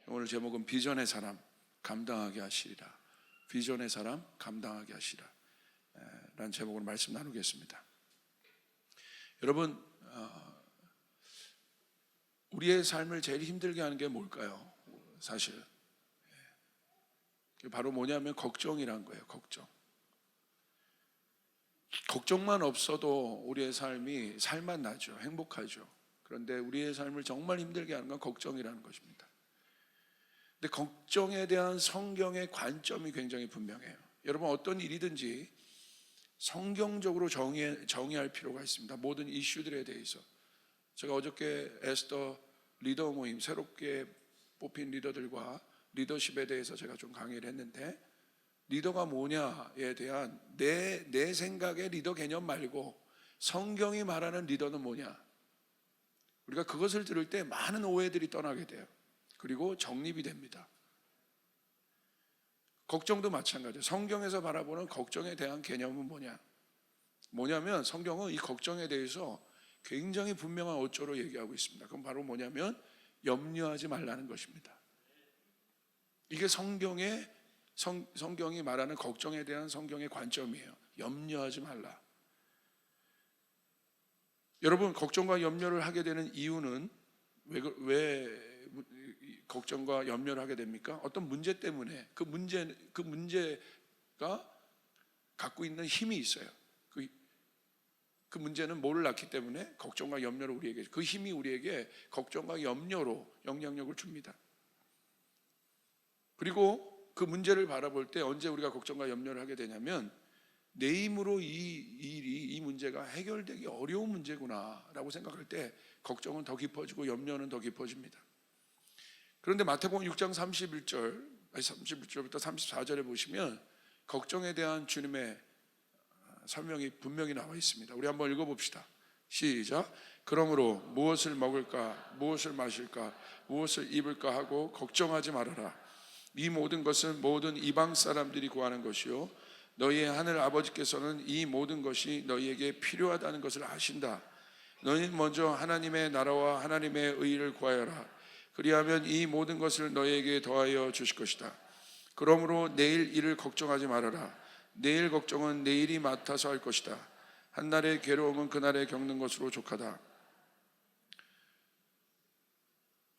오늘 제목은 비전의 사람 감당하게 하시리라. 비전의 사람 감당하게 하시리라 라는 제목으로 말씀 나누겠습니다. 여러분, 우리의 삶을 제일 힘들게 하는 게 뭘까요? 사실 바로 뭐냐면 걱정이란 거예요. 걱정만 없어도 우리의 삶이 살만나죠. 행복하죠. 그런데 우리의 삶을 정말 힘들게 하는 건 걱정이라는 것입니다. 근데 걱정에 대한 성경의 관점이 굉장히 분명해요. 여러분, 어떤 일이든지 성경적으로 정의할 필요가 있습니다. 모든 이슈들에 대해서. 제가 어저께 에스더 리더 모임, 새롭게 뽑힌 리더들과 리더십에 대해서 제가 좀 강의를 했는데, 리더가 뭐냐에 대한 내 생각의 리더 개념 말고 성경이 말하는 리더는 뭐냐, 우리가 그것을 들을 때 많은 오해들이 떠나게 돼요. 그리고 정립이 됩니다. 걱정도 마찬가지예요. 성경에서 바라보는 걱정에 대한 개념은 뭐냐면 성경은 이 걱정에 대해서 굉장히 분명한 어조로 얘기하고 있습니다. 그건 바로 뭐냐면 염려하지 말라는 것입니다. 이게 성경이 말하는 걱정에 대한 성경의 관점이에요. 염려하지 말라. 여러분, 걱정과 염려를 하게 되는 이유는 왜 걱정과 염려를 하게 됩니까? 어떤 문제 때문에. 그 문제가 갖고 있는 힘이 있어요. 그 문제는 뭐를 낳기 때문에 걱정과 염려를 우리에게, 그 힘이 우리에게 걱정과 염려로 영향력을 줍니다. 그리고 그 문제를 바라볼 때 언제 우리가 걱정과 염려를 하게 되냐면, 내 힘으로 이 문제가 해결되기 어려운 문제구나 라고 생각할 때 걱정은 더 깊어지고 염려는 더 깊어집니다. 그런데 마태복음 6장 31절부터 34절에 보시면 걱정에 대한 주님의 설명이 분명히 나와 있습니다. 우리 한번 읽어봅시다. 시작. 그러므로 무엇을 먹을까, 무엇을 마실까, 무엇을 입을까 하고 걱정하지 말아라. 이 모든 것은 모든 이방 사람들이 구하는 것이요, 너희의 하늘 아버지께서는 이 모든 것이 너희에게 필요하다는 것을 아신다. 너희는 먼저 하나님의 나라와 하나님의 의를 구하여라. 그리하면 이 모든 것을 너희에게 더하여 주실 것이다. 그러므로 내일 일을 걱정하지 말아라. 내일 걱정은 내일이 맡아서 할 것이다. 한날의 괴로움은 그날에 겪는 것으로 족하다.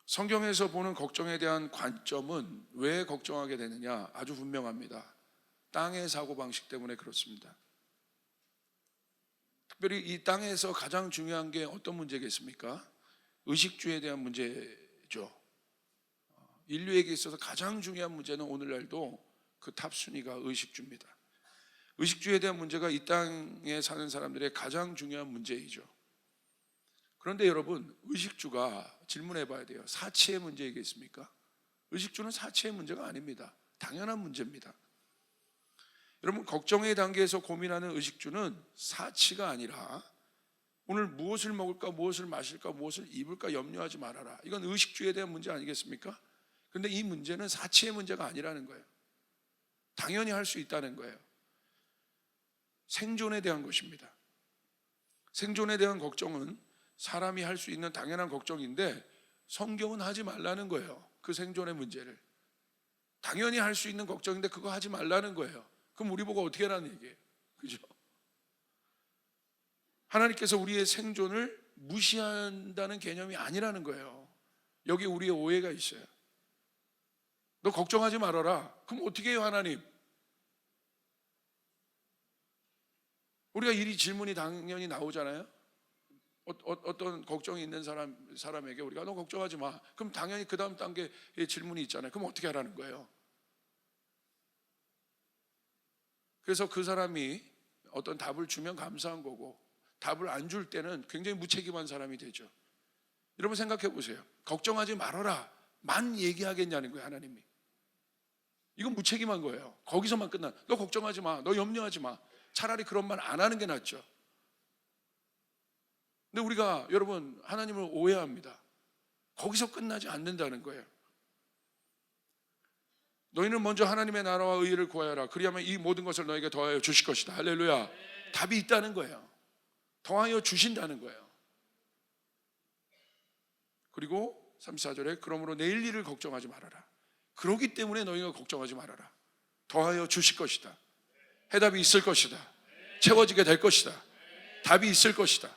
성경에서 보는 걱정에 대한 관점은 왜 걱정하게 되느냐, 아주 분명합니다. 땅의 사고방식 때문에 그렇습니다. 특별히 이 땅에서 가장 중요한 게 어떤 문제겠습니까? 의식주에 대한 문제죠. 인류에게 있어서 가장 중요한 문제는 오늘날도 그 탑순위가 의식주입니다. 의식주에 대한 문제가 이 땅에 사는 사람들의 가장 중요한 문제이죠. 그런데 여러분, 의식주가 질문해 봐야 돼요. 사치의 문제이겠습니까? 의식주는 사치의 문제가 아닙니다. 당연한 문제입니다. 여러분, 걱정의 단계에서 고민하는 의식주는 사치가 아니라 오늘 무엇을 먹을까, 무엇을 마실까, 무엇을 입을까 염려하지 말아라. 이건 의식주에 대한 문제 아니겠습니까? 그런데 이 문제는 사치의 문제가 아니라는 거예요. 당연히 할 수 있다는 거예요. 생존에 대한 것입니다. 생존에 대한 걱정은 사람이 할 수 있는 당연한 걱정인데 성경은 하지 말라는 거예요. 그 생존의 문제를 당연히 할 수 있는 걱정인데 그거 하지 말라는 거예요. 그럼 우리 보고 어떻게 하라는 얘기예요? 그죠? 하나님께서 우리의 생존을 무시한다는 개념이 아니라는 거예요. 여기 우리의 오해가 있어요. 너 걱정하지 말아라. 그럼 어떻게 해요, 하나님? 우리가 이 질문이 당연히 나오잖아요. 어떤 걱정이 있는 사람에게 우리가 너 걱정하지 마. 그럼 당연히 그 다음 단계의 질문이 있잖아요. 그럼 어떻게 하라는 거예요? 그래서 그 사람이 어떤 답을 주면 감사한 거고, 답을 안 줄 때는 굉장히 무책임한 사람이 되죠. 여러분 생각해 보세요. 걱정하지 말아라 만 얘기하겠냐는 거예요, 하나님이. 이건 무책임한 거예요. 거기서만 너 걱정하지 마, 너 염려하지 마. 차라리 그런 말 안 하는 게 낫죠. 근데 우리가 여러분 하나님을 오해합니다. 거기서 끝나지 않는다는 거예요. 너희는 먼저 하나님의 나라와 의를 구하여라. 그리하면 이 모든 것을 너에게 더하여 주실 것이다. 할렐루야. 답이 있다는 거예요. 더하여 주신다는 거예요. 그리고 34절에 그러므로 내일 일을 걱정하지 말아라. 그러기 때문에 너희가 걱정하지 말아라. 더하여 주실 것이다. 해답이 있을 것이다. 채워지게 될 것이다. 답이 있을 것이다.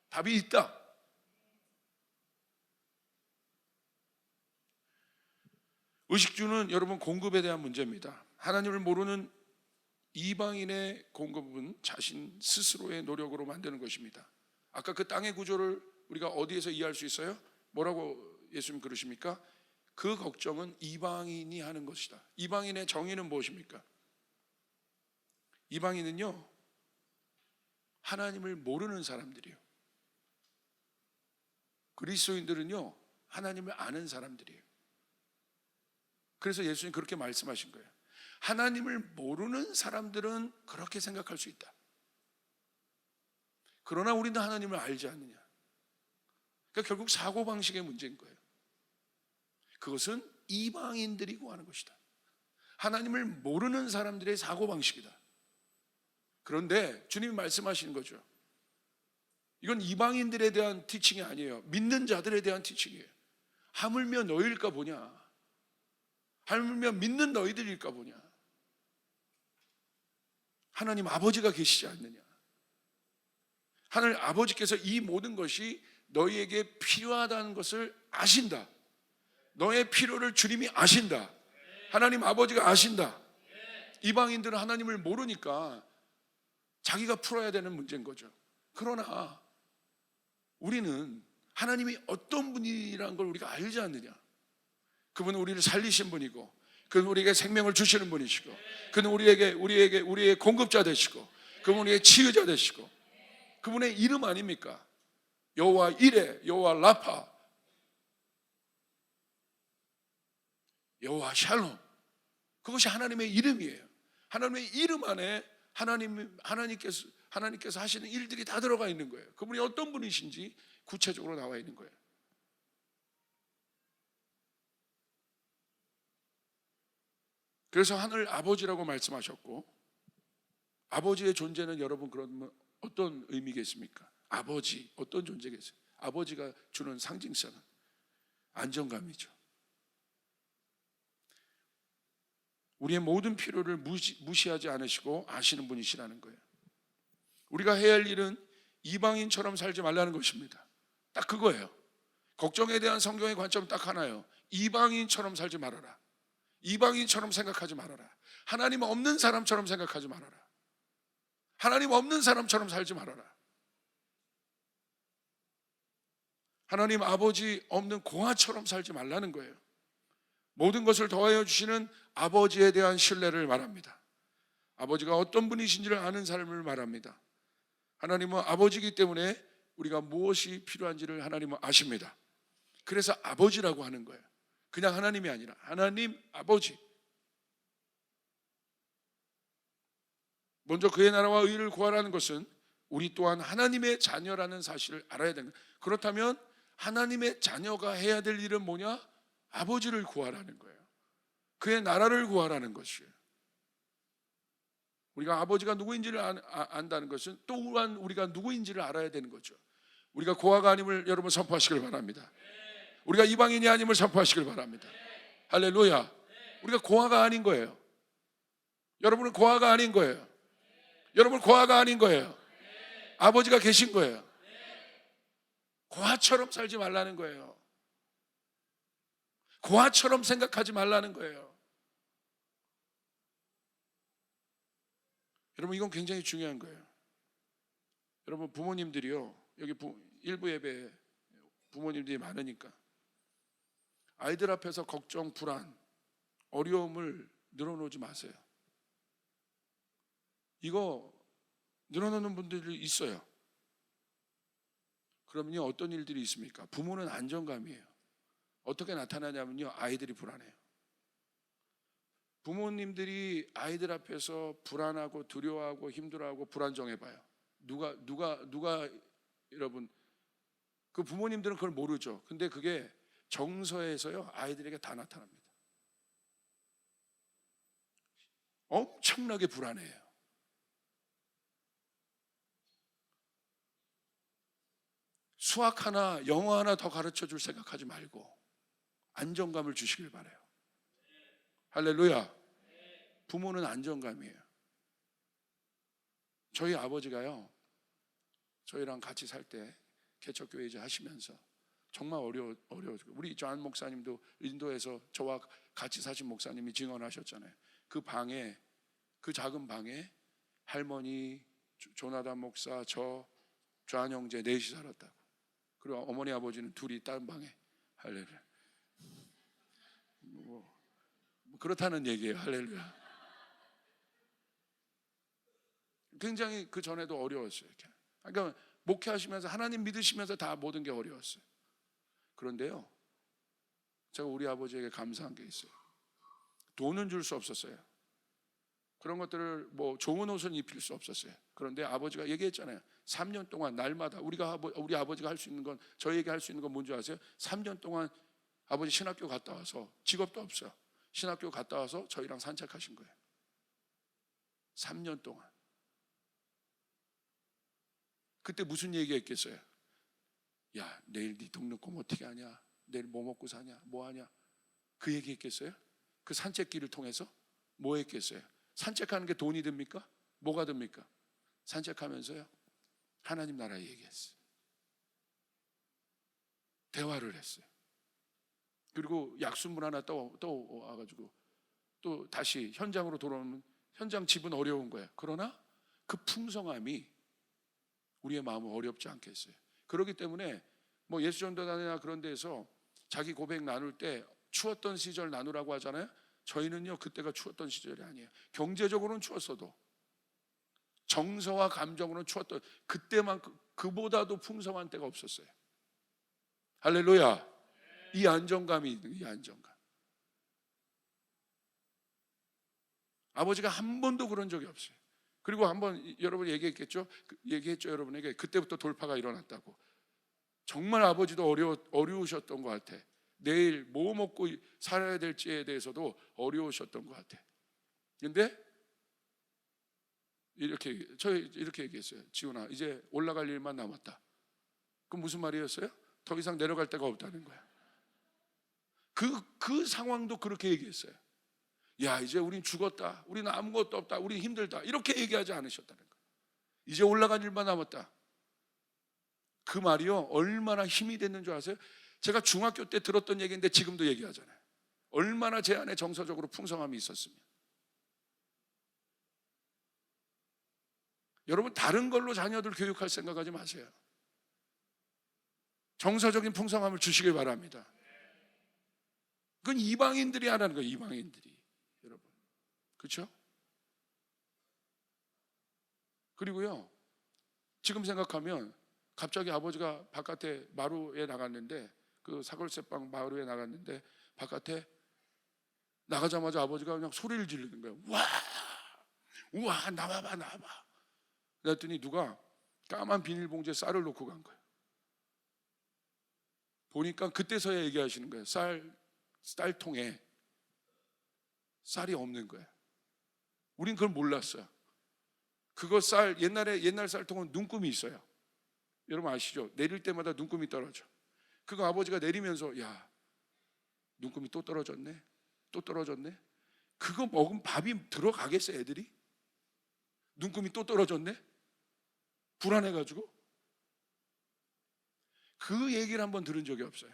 답이 있다. 의식주는 여러분 공급에 대한 문제입니다. 하나님을 모르는 이방인의 공급은 자신 스스로의 노력으로 만드는 것입니다. 아까 그 땅의 구조를 우리가 어디에서 이해할 수 있어요? 뭐라고 예수님 그러십니까? 그 걱정은 이방인이 하는 것이다. 이방인의 정의는 무엇입니까? 이방인은요, 하나님을 모르는 사람들이에요. 그리스도인들은요, 하나님을 아는 사람들이에요. 그래서 예수님 그렇게 말씀하신 거예요. 하나님을 모르는 사람들은 그렇게 생각할 수 있다. 그러나 우리는 하나님을 알지 않느냐. 그러니까 결국 사고방식의 문제인 거예요. 그것은 이방인들이 구하는 것이다. 하나님을 모르는 사람들의 사고방식이다. 그런데 주님이 말씀하시는 거죠. 이건 이방인들에 대한 티칭이 아니에요. 믿는 자들에 대한 티칭이에요. 하물며 너희일까 보냐. 하물며 믿는 너희들일까 보냐. 하나님 아버지가 계시지 않느냐. 하늘 아버지께서 이 모든 것이 너희에게 필요하다는 것을 아신다. 너의 필요를 주님이 아신다. 하나님 아버지가 아신다. 이방인들은 하나님을 모르니까 자기가 풀어야 되는 문제인 거죠. 그러나 우리는 하나님이 어떤 분이라는 걸 우리가 알지 않느냐. 그분은 우리를 살리신 분이고, 그는 우리에게 생명을 주시는 분이시고, 그는 우리의 공급자 되시고, 그분은 우리의 치유자 되시고, 그분의 이름 아닙니까? 여호와 이레, 여호와 라파, 여호와 샬롬. 그것이 하나님의 이름이에요. 하나님의 이름 안에 하나님께서 하시는 일들이 다 들어가 있는 거예요. 그분이 어떤 분이신지 구체적으로 나와 있는 거예요. 그래서 하늘 아버지라고 말씀하셨고, 아버지의 존재는 여러분 그러면 어떤 의미겠습니까? 아버지 어떤 존재겠어요? 아버지가 주는 상징성은 안정감이죠. 우리의 모든 필요를 무시하지 않으시고 아시는 분이시라는 거예요. 우리가 해야 할 일은 이방인처럼 살지 말라는 것입니다. 딱 그거예요. 걱정에 대한 성경의 관점은 딱 하나예요. 이방인처럼 살지 말아라. 이방인처럼 생각하지 말아라. 하나님 없는 사람처럼 생각하지 말아라. 하나님 없는 사람처럼 살지 말아라. 하나님 아버지 없는 공화처럼 살지 말라는 거예요. 모든 것을 더하여 주시는 아버지에 대한 신뢰를 말합니다. 아버지가 어떤 분이신지를 아는 삶을 말합니다. 하나님은 아버지이기 때문에 우리가 무엇이 필요한지를 하나님은 아십니다. 그래서 아버지라고 하는 거예요. 그냥 하나님이 아니라 하나님 아버지. 먼저 그의 나라와 의를 구하라는 것은 우리 또한 하나님의 자녀라는 사실을 알아야 되는 거예요. 그렇다면 하나님의 자녀가 해야 될 일은 뭐냐? 아버지를 구하라는 거예요. 그의 나라를 구하라는 것이에요. 우리가 아버지가 누구인지를 안다는 것은 또한 우리가 누구인지를 알아야 되는 거죠. 우리가 고아가 아님을 여러분 선포하시길 바랍니다. 우리가 이방인이 아님을 선포하시길 바랍니다. 할렐루야. 우리가 고아가 아닌 거예요. 여러분은 고아가 아닌 거예요. 여러분 고아가 아닌 거예요. 아버지가 계신 거예요. 고아처럼 살지 말라는 거예요. 고아처럼 생각하지 말라는 거예요. 여러분 이건 굉장히 중요한 거예요. 여러분 부모님들이요, 여기 일부 예배에 부모님들이 많으니까 아이들 앞에서 걱정, 불안, 어려움을 늘어놓지 마세요. 이거 늘어놓는 분들이 있어요. 그러면요 어떤 일들이 있습니까? 부모는 안정감이에요. 어떻게 나타나냐면요, 아이들이 불안해요. 부모님들이 아이들 앞에서 불안하고 두려워하고 힘들어하고 불안정해봐요. 누가 여러분, 그 부모님들은 그걸 모르죠. 근데 그게 정서에서요 아이들에게 다 나타납니다. 엄청나게 불안해요. 수학 하나, 영어 하나 더 가르쳐 줄 생각하지 말고 안정감을 주시길 바라요. 할렐루야. 부모는 안정감이에요. 저희 아버지가요, 저희랑 같이 살 때 개척교회 이제 하시면서 정말 어려워지고, 우리 존 목사님도 인도에서 저와 같이 사신 목사님이 증언하셨잖아요. 그 방에, 그 작은 방에 할머니, 조나단 목사, 존 형제 넷이 살았다고. 그리고 어머니 아버지는 둘이 다른 방에. 할렐루야. 뭐 그렇다는 얘기예요. 할렐루야. 굉장히 그 전에도 어려웠어요. 그러니까 목회하시면서 하나님 믿으시면서 다 모든 게 어려웠어요. 그런데요, 제가 우리 아버지에게 감사한 게 있어요. 돈은 줄 수 없었어요. 그런 것들을 뭐 좋은 옷은 입힐 수 없었어요. 그런데 아버지가 얘기했잖아요. 3년 동안 날마다 우리 아버지가 할 수 있는 건, 저희에게 할 수 있는 건 뭔지 아세요? 3년 동안 아버지 신학교 갔다 와서, 직업도 없어요. 신학교 갔다 와서 저희랑 산책하신 거예요. 3년 동안. 그때 무슨 얘기했겠어요? 야, 내일 네 등록금 어떻게 하냐? 내일 뭐 먹고 사냐? 뭐 하냐? 그 얘기 했겠어요? 그 산책길을 통해서 뭐 했겠어요? 산책하는 게 돈이 듭니까? 뭐가 듭니까? 산책하면서요, 하나님 나라 얘기했어요. 대화를 했어요. 그리고 약수물 하나 또 와가지고 또 다시 현장으로 돌아오면, 현장 집은 어려운 거예요. 그러나 그 풍성함이 우리의 마음은 어렵지 않겠어요. 그렇기 때문에 뭐 예수전도단이나 그런 데서 자기 고백 나눌 때 추웠던 시절 나누라고 하잖아요. 저희는요, 그때가 추웠던 시절이 아니에요. 경제적으로는 추웠어도 정서와 감정으로는 추웠던 그때만큼, 그보다도 풍성한 때가 없었어요. 할렐루야. 이 안정감이, 이 안정감. 아버지가 한 번도 그런 적이 없어요. 그리고 한번 여러분 얘기했죠, 여러분에게. 그때부터 돌파가 일어났다고. 정말 아버지도 어려우셨던 것 같아. 내일 뭐 먹고 살아야 될지에 대해서도 어려우셨던 것 같아. 근데 이렇게 얘기했어요. 지훈아, 이제 올라갈 일만 남았다. 그럼 무슨 말이었어요? 더 이상 내려갈 데가 없다는 거야. 그 상황도 그렇게 얘기했어요. 야, 이제 우린 죽었다, 우리는 아무것도 없다, 우린 힘들다, 이렇게 얘기하지 않으셨다는 거예요. 이제 올라갈 일만 남았다. 그 말이요, 얼마나 힘이 됐는 줄 아세요? 제가 중학교 때 들었던 얘기인데 지금도 얘기하잖아요. 얼마나 제 안에 정서적으로 풍성함이 있었으면. 여러분, 다른 걸로 자녀들 교육할 생각하지 마세요. 정서적인 풍성함을 주시길 바랍니다. 그건 이방인들이 하라는 거예요. 이방인들이. 여러분, 그렇죠? 그리고요, 지금 생각하면 갑자기 아버지가 바깥에 마루에 나갔는데, 그 사골세방 마루에 나갔는데, 바깥에 나가자마자 아버지가 그냥 소리를 지르는 거예요. 우와, 나와봐. 그랬더니 누가 까만 비닐봉지에 쌀을 놓고 간 거예요. 보니까 그때서야 얘기하시는 거예요. 쌀통에 쌀이 없는 거예요. 우린 그걸 몰랐어요. 그거 옛날 쌀통은 눈금이 있어요. 여러분 아시죠? 내릴 때마다 눈금이 떨어져. 그거 아버지가 내리면서, 야, 눈금이 또 떨어졌네. 그거 먹으면 밥이 들어가겠어, 애들이? 눈금이 또 떨어졌네? 불안해가지고. 그 얘기를 한번 들은 적이 없어요.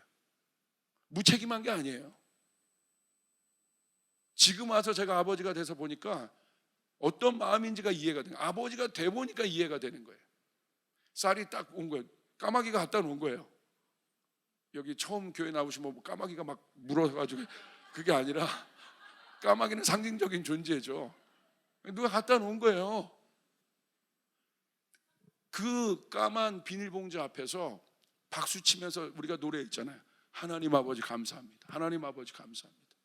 무책임한 게 아니에요. 지금 와서 제가 아버지가 돼서 보니까 어떤 마음인지가 이해가 돼요. 아버지가 돼 보니까 이해가 되는 거예요. 쌀이 딱 온 거예요. 까마귀가 갖다 놓은 거예요. 여기 처음 교회 나오시면 뭐 까마귀가 막 물어가지고, 그게 아니라 까마귀는 상징적인 존재죠. 누가 갖다 놓은 거예요. 그 까만 비닐봉지 앞에서 박수 치면서 우리가 노래했잖아요. 하나님 아버지 감사합니다. 하나님 아버지 감사합니다.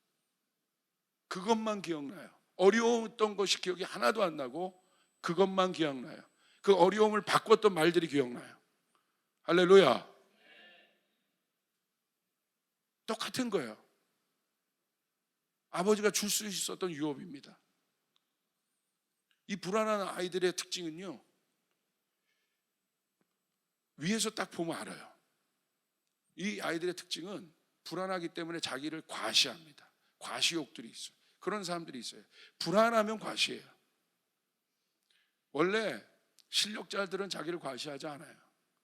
그것만 기억나요. 어려웠던 것이 기억이 하나도 안 나고 그것만 기억나요. 그 어려움을 바꿨던 말들이 기억나요. 할렐루야. 똑같은 거예요. 아버지가 줄 수 있었던 유업입니다. 이 불안한 아이들의 특징은요, 위에서 딱 보면 알아요. 이 아이들의 특징은 불안하기 때문에 자기를 과시합니다. 과시욕들이 있어요. 그런 사람들이 있어요. 불안하면 과시해요. 원래 실력자들은 자기를 과시하지 않아요.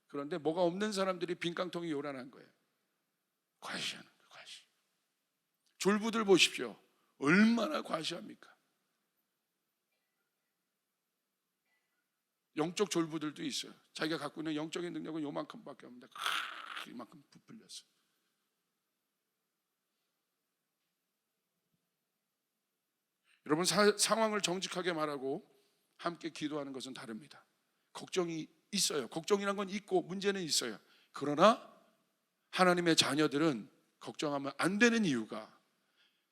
그런데 뭐가 없는 사람들이 빈깡통이 요란한 거예요. 과시하는 거예요. 과시. 졸부들 보십시오. 얼마나 과시합니까? 영적 졸부들도 있어요. 자기가 갖고 있는 영적인 능력은 요만큼밖에 없는데 이만큼 부풀렸어요. 여러분, 상황을 정직하게 말하고 함께 기도하는 것은 다릅니다. 걱정이 있어요. 걱정이란 건 있고 문제는 있어요. 그러나 하나님의 자녀들은 걱정하면 안 되는 이유가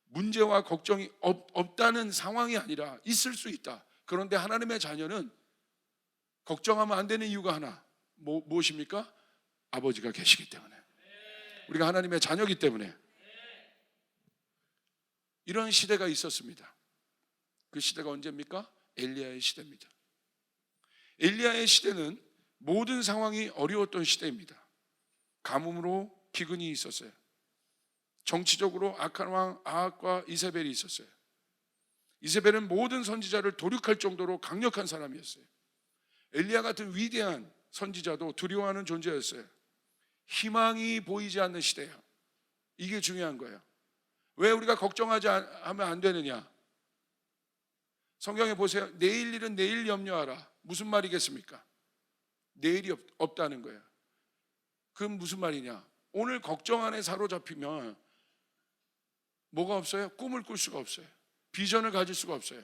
문제와 걱정이 없다는 상황이 아니라 있을 수 있다. 그런데 하나님의 자녀는 걱정하면 안 되는 이유가 하나, 무엇입니까? 아버지가 계시기 때문에. 우리가 하나님의 자녀이기 때문에. 이런 시대가 있었습니다. 그 시대가 언제입니까? 엘리야의 시대입니다. 엘리야의 시대는 모든 상황이 어려웠던 시대입니다. 가뭄으로 기근이 있었어요. 정치적으로 악한 왕 아합과 이세벨이 있었어요. 이세벨은 모든 선지자를 도륙할 정도로 강력한 사람이었어요. 엘리야 같은 위대한 선지자도 두려워하는 존재였어요. 희망이 보이지 않는 시대예요. 이게 중요한 거예요. 왜 우리가 걱정하지 하면 안 되느냐? 성경에 보세요. 내일 일은 내일 염려하라. 무슨 말이겠습니까? 내일이 없다는 거예요. 그럼 무슨 말이냐? 오늘 걱정 안에 사로잡히면 뭐가 없어요? 꿈을 꿀 수가 없어요. 비전을 가질 수가 없어요.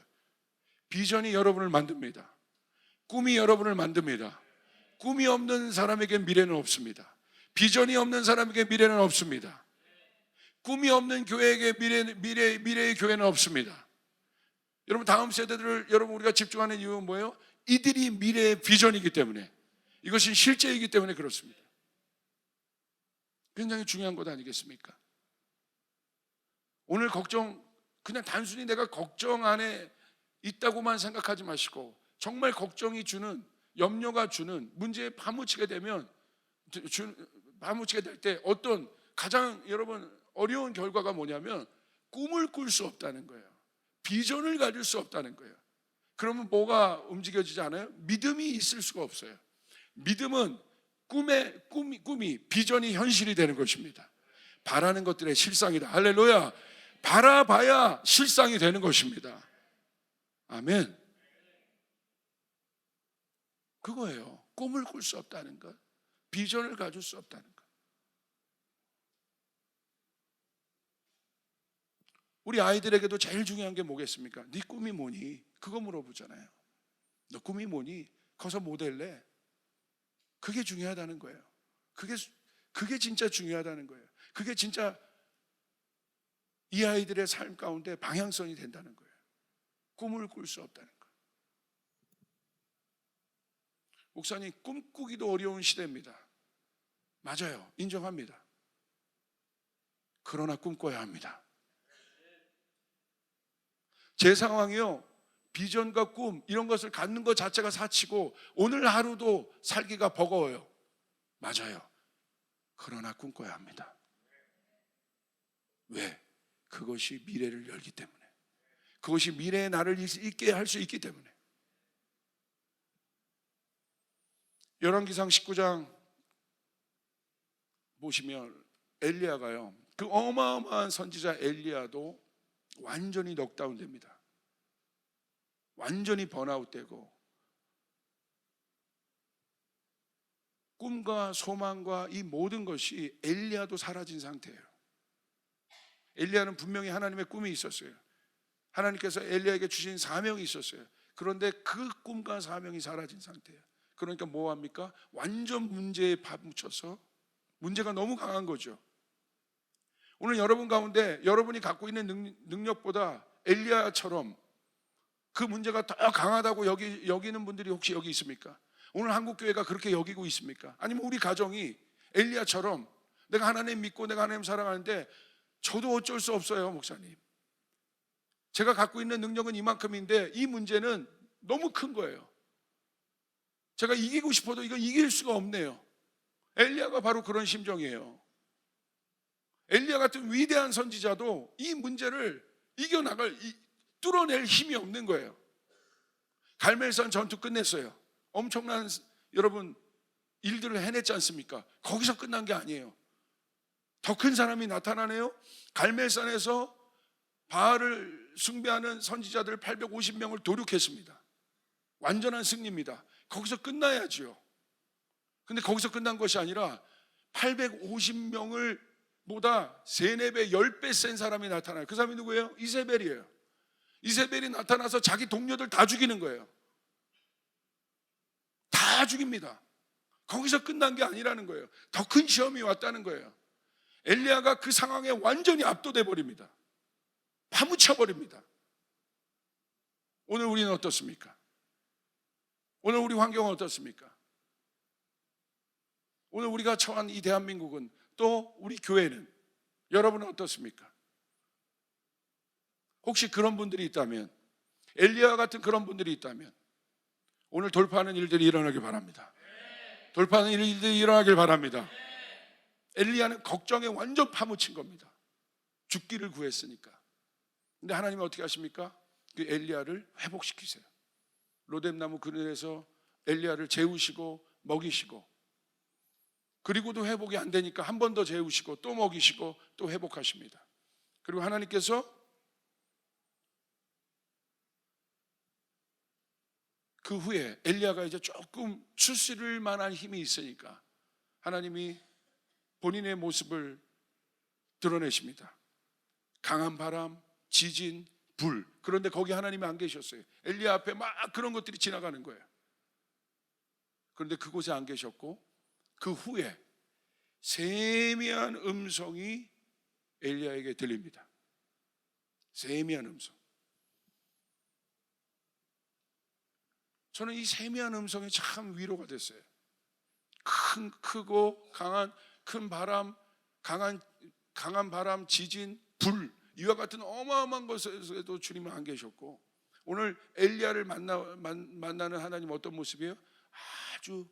비전이 여러분을 만듭니다. 꿈이 여러분을 만듭니다. 꿈이 없는 사람에게 미래는 없습니다. 비전이 없는 사람에게 미래는 없습니다. 꿈이 없는 교회에게 미래의 교회는 없습니다. 여러분, 다음 세대들을 우리가 집중하는 이유는 뭐예요? 이들이 미래의 비전이기 때문에, 이것이 실제이기 때문에 그렇습니다. 굉장히 중요한 것 아니겠습니까? 오늘 걱정, 그냥 단순히 내가 걱정 안에 있다고만 생각하지 마시고 정말 걱정이 주는, 염려가 주는 문제에 파묻히게 될 때 어떤 가장 여러분 어려운 결과가 뭐냐면 꿈을 꿀 수 없다는 거예요. 비전을 가질 수 없다는 거예요. 그러면 뭐가 움직여지지 않아요? 믿음이 있을 수가 없어요. 믿음은 꿈이 비전이 현실이 되는 것입니다. 바라는 것들의 실상이다. 할렐루야. 바라봐야 실상이 되는 것입니다. 아멘. 그거예요. 꿈을 꿀 수 없다는 것, 비전을 가질 수 없다는 것. 우리 아이들에게도 제일 중요한 게 뭐겠습니까? 네 꿈이 뭐니? 그거 물어보잖아요. 너 꿈이 뭐니? 커서 뭐 될래? 그게 중요하다는 거예요. 그게 진짜 중요하다는 거예요. 그게 진짜 이 아이들의 삶 가운데 방향성이 된다는 거예요. 꿈을 꿀 수 없다는 거예요. 목사님, 꿈꾸기도 어려운 시대입니다. 맞아요. 인정합니다. 그러나 꿈꿔야 합니다. 제 상황이요, 비전과 꿈 이런 것을 갖는 것 자체가 사치고 오늘 하루도 살기가 버거워요. 맞아요. 그러나 꿈꿔야 합니다. 왜? 그것이 미래를 열기 때문에, 그것이 미래의 나를 있게 할 수 있기 때문에. 열왕기상 19장 보시면 엘리야가요, 그 어마어마한 선지자 엘리야도 완전히 넉다운 됩니다. 완전히 번아웃 되고 꿈과 소망과 이 모든 것이 엘리야도 사라진 상태예요. 엘리야는 분명히 하나님의 꿈이 있었어요. 하나님께서 엘리야에게 주신 사명이 있었어요. 그런데 그 꿈과 사명이 사라진 상태예요. 그러니까 뭐 합니까? 완전 문제에 파묻혀서 문제가 너무 강한 거죠. 오늘 여러분 가운데 여러분이 갖고 있는 능력보다 엘리야처럼 그 문제가 더 강하다고 여기는 분들이 혹시 여기 있습니까? 오늘 한국교회가 그렇게 여기고 있습니까? 아니면 우리 가정이 엘리야처럼 내가 하나님 믿고 내가 하나님 사랑하는데 저도 어쩔 수 없어요, 목사님. 제가 갖고 있는 능력은 이만큼인데 이 문제는 너무 큰 거예요. 제가 이기고 싶어도 이거 이길 수가 없네요. 엘리야가 바로 그런 심정이에요. 엘리야 같은 위대한 선지자도 이 문제를 뚫어낼 힘이 없는 거예요. 갈멜산 전투 끝냈어요. 엄청난 여러분 일들을 해냈지 않습니까? 거기서 끝난 게 아니에요. 더 큰 사람이 나타나네요. 갈멜산에서 바알을 숭배하는 선지자들 850명을 도륙했습니다. 완전한 승리입니다. 거기서 끝나야지요. 근데 거기서 끝난 것이 아니라 850명을 보다 3, 4배, 10배 센 사람이 나타나요. 그 사람이 누구예요? 이세벨이에요. 이세벨이 나타나서 자기 동료들 다 죽이는 거예요. 다 죽입니다. 거기서 끝난 게 아니라는 거예요. 더 큰 시험이 왔다는 거예요. 엘리야가 그 상황에 완전히 압도돼 버립니다. 파묻혀 버립니다. 오늘 우리는 어떻습니까? 오늘 우리 환경은 어떻습니까? 오늘 우리가 처한 이 대한민국은, 또 우리 교회는, 여러분은 어떻습니까? 혹시 그런 분들이 있다면, 엘리야 같은 그런 분들이 있다면 오늘 돌파하는 일들이 일어나길 바랍니다. 돌파하는 일들이 일어나길 바랍니다. 엘리야는 걱정에 완전 파묻힌 겁니다. 죽기를 구했으니까. 근데 하나님은 어떻게 하십니까? 그 엘리야를 회복시키세요. 로뎀나무 그늘에서 엘리야를 재우시고 먹이시고, 그리고도 회복이 안 되니까 한 번 더 재우시고 또 먹이시고 또 회복하십니다. 그리고 하나님께서 그 후에 엘리야가 이제 조금 추스릴 만한 힘이 있으니까 하나님이 본인의 모습을 드러내십니다. 강한 바람, 지진, 불. 그런데 거기 하나님이 안 계셨어요. 엘리야 앞에 막 그런 것들이 지나가는 거예요. 그런데 그곳에 안 계셨고, 그 후에 세미한 음성이 엘리야에게 들립니다. 세미한 음성. 저는 이 세미한 음성이 참 위로가 됐어요. 크고 강한 큰 바람, 강한 바람, 지진, 불, 이와 같은 어마어마한 것에도 주님은 안 계셨고, 오늘 엘리야를 만나는 하나님 어떤 모습이에요? 아주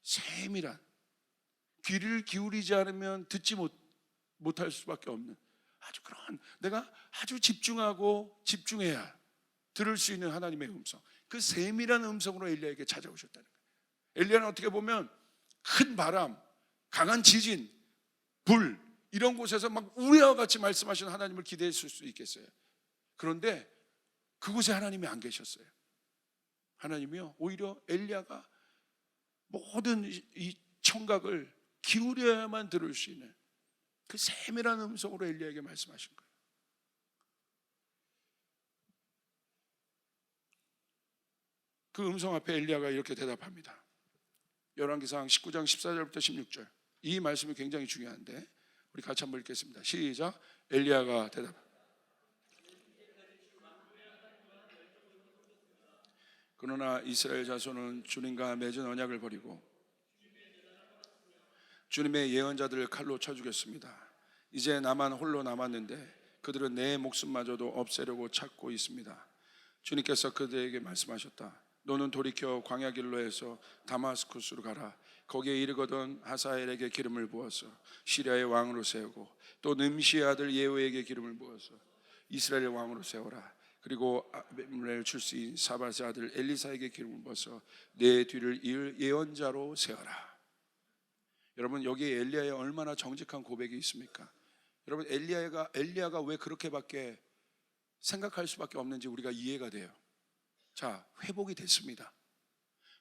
세밀한, 귀를 기울이지 않으면 듣지 못할 수밖에 없는 아주 그런, 내가 아주 집중하고 집중해야 들을 수 있는 하나님의 음성, 그 세밀한 음성으로 엘리야에게 찾아오셨다는 거예요. 엘리야는 어떻게 보면 큰 바람, 강한 지진, 불, 이런 곳에서 막 우리와 같이 말씀하시는 하나님을 기대했을 수 있겠어요. 그런데 그곳에 하나님이 안 계셨어요. 하나님이요, 오히려 엘리야가 모든 이 청각을 기울여야만 들을 수 있는 그 세밀한 음성으로 엘리야에게 말씀하신 거예요. 그 음성 앞에 엘리야가 이렇게 대답합니다. 열왕기상 19장 14절부터 16절. 이 말씀이 굉장히 중요한데 우리 같이 한번 읽겠습니다. 시작. 엘리야가 대답합니다. 그러나 이스라엘 자손은 주님과 맺은 언약을 버리고 주님의 예언자들을 칼로 쳐 죽였습니다. 이제 나만 홀로 남았는데 그들은 내 목숨마저도 없애려고 찾고 있습니다. 주님께서 그들에게 말씀하셨다. 너는 돌이켜 광야 길로에서 다마스쿠스로 가라. 거기에 이르거든 하사엘에게 기름을 부어서 시리아의 왕으로 세우고 또 nim시의 아들 예후에게 기름을 부어서 이스라엘의 왕으로 세워라. 그리고 아비멜렉 출신 사밧의 아들 엘리사에게 기름을 부어서 내 뒤를 이을 예언자로 세워라. 여러분, 여기에 엘리야의 얼마나 정직한 고백이 있습니까? 여러분, 엘리야가 왜 그렇게밖에 생각할 수밖에 없는지 우리가 이해가 돼요. 자, 회복이 됐습니다.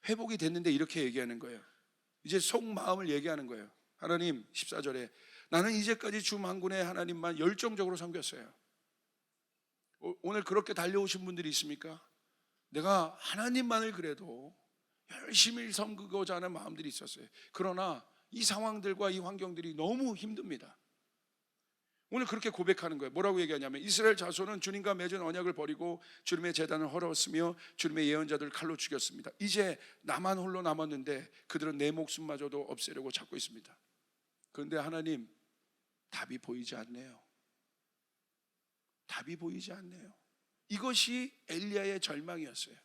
회복이 됐는데 이렇게 얘기하는 거예요. 이제 속마음을 얘기하는 거예요. 하나님, 14절에 나는 이제까지 주 만군의 하나님만 열정적으로 섬겼어요. 오늘 그렇게 달려오신 분들이 있습니까? 내가 하나님만을 그래도 열심히 섬기고자 하는 마음들이 있었어요. 그러나 이 상황들과 이 환경들이 너무 힘듭니다. 오늘 그렇게 고백하는 거예요. 뭐라고 얘기하냐면 이스라엘 자손은 주님과 맺은 언약을 버리고 주님의 제단을 헐었으며 주님의 예언자들을 칼로 죽였습니다. 이제 나만 홀로 남았는데 그들은 내 목숨마저도 없애려고 찾고 있습니다. 그런데 하나님, 답이 보이지 않네요. 답이 보이지 않네요. 이것이 엘리야의 절망이었어요.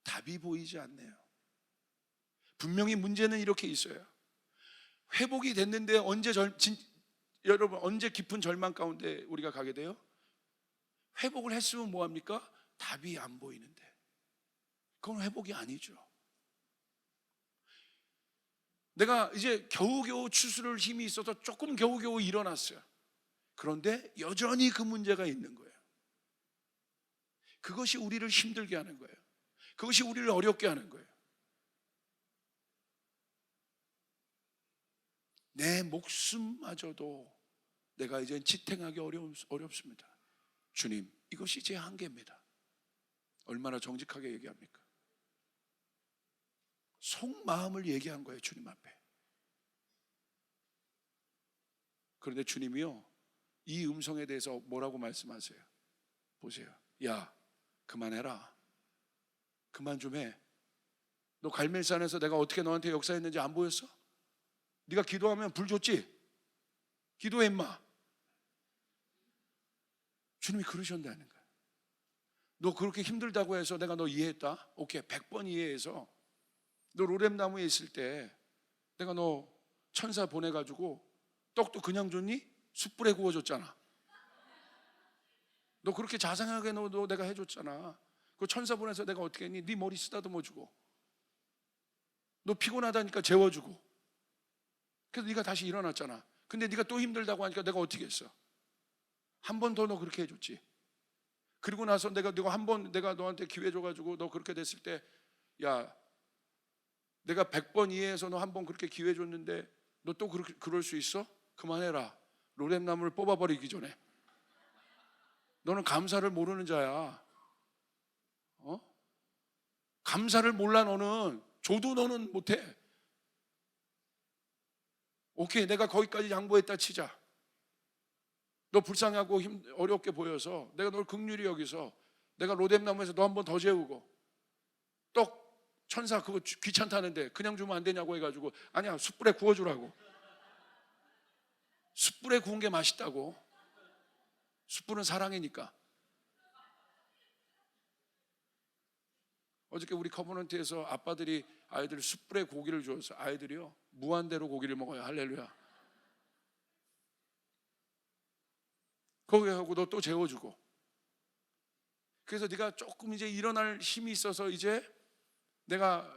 답이 보이지 않네요. 분명히 문제는 이렇게 있어요. 회복이 됐는데 여러분 언제 깊은 절망 가운데 우리가 가게 돼요? 회복을 했으면 뭐합니까? 답이 안 보이는데 그건 회복이 아니죠. 내가 이제 겨우겨우 추스를 힘이 있어서 조금 겨우겨우 일어났어요. 그런데 여전히 그 문제가 있는 거예요. 그것이 우리를 힘들게 하는 거예요. 그것이 우리를 어렵게 하는 거예요. 내 목숨마저도 내가 이제 지탱하기 어렵습니다. 주님, 이것이 제 한계입니다. 얼마나 정직하게 얘기합니까? 속마음을 얘기한 거예요, 주님 앞에. 그런데 주님이요, 이 음성에 대해서 뭐라고 말씀하세요? 보세요. 야, 그만해라. 그만 좀 해. 너 갈멜산에서 내가 어떻게 너한테 역사했는지 안 보였어? 네가 기도하면 불 줬지? 기도해 임마. 주님이 그러셨다는 거야. 너 그렇게 힘들다고 해서 내가 너 이해했다? 오케이, 100번 이해해서 너 로뎀나무에 있을 때 내가 너 천사 보내가지고 떡도 그냥 줬니? 숯불에 구워줬잖아. 너 그렇게 자상하게 너 내가 해줬잖아. 그 천사 보내서 내가 어떻게 했니? 네 머리 쓰다듬어 주고, 너 피곤하다니까 재워주고, 그래서 네가 다시 일어났잖아. 근데 네가 또 힘들다고 하니까 내가 어떻게 했어? 한 번 더 너 그렇게 해줬지. 그리고 나서 내가 한 번 내가 너한테 기회 줘가지고 너 그렇게 됐을 때, 야, 내가 100번 이해해서 너 한 번 그렇게 기회 줬는데 너 또 그럴 수 있어? 그만해라. 로뎀나무를 뽑아버리기 전에. 너는 감사를 모르는 자야. 감사를 몰라. 너는 줘도 너는 못해. 오케이, 내가 거기까지 양보했다 치자. 너 불쌍하고 어렵게 보여서 내가 널 긍휼히 여기서 내가 로뎀나무에서 너 한 번 더 재우고, 떡 천사 그거 귀찮다는데 그냥 주면 안 되냐고 해가지고, 아니야, 숯불에 구워주라고. 숯불에 구운 게 맛있다고. 숯불은 사랑이니까. 어저께 우리 커버넌트에서 아빠들이 아이들 숯불에 고기를 주어서 아이들이요 무한대로 고기를 먹어요. 할렐루야. 거기 하고 너 또 재워주고. 그래서 네가 조금 이제 일어날 힘이 있어서 이제 내가